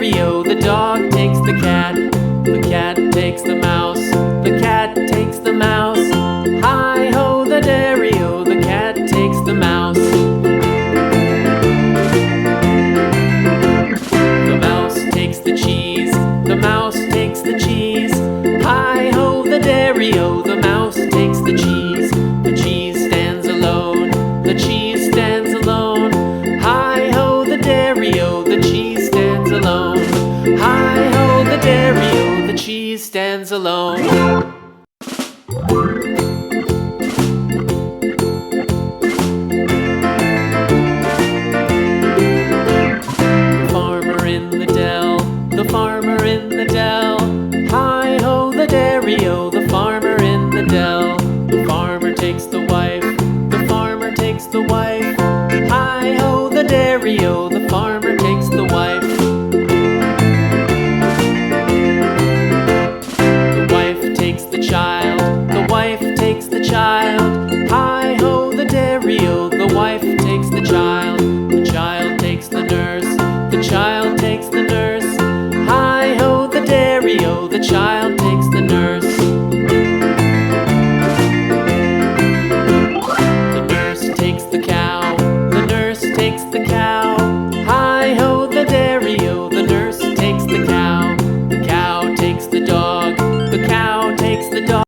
dairy-o, the dog takes the cat. The cat takes the mouse. The cat takes the mouse. Hi-ho, the dairy-o, the cat takes the mouse. The mouse takes the cheese. The mouse takes the cheese. Hi-ho, the dairy-o, the mouse takes the cheese. The cheese stands alone. The cheese stands alone. Hi-ho, the dairy-o, the cheese stands alone. Hi-ho, the dairy-o, the cheese stands alone. The farmer in the dell. Hi-ho, the dairy-o, the farmer in the dell. The farmer takes the wife. The farmer takes the wife. Hi-ho, the dairy-o, the farmer takes the wife. The wife takes the child. The wife takes the child. Hi-ho, the dairy-o, the wife takes the child.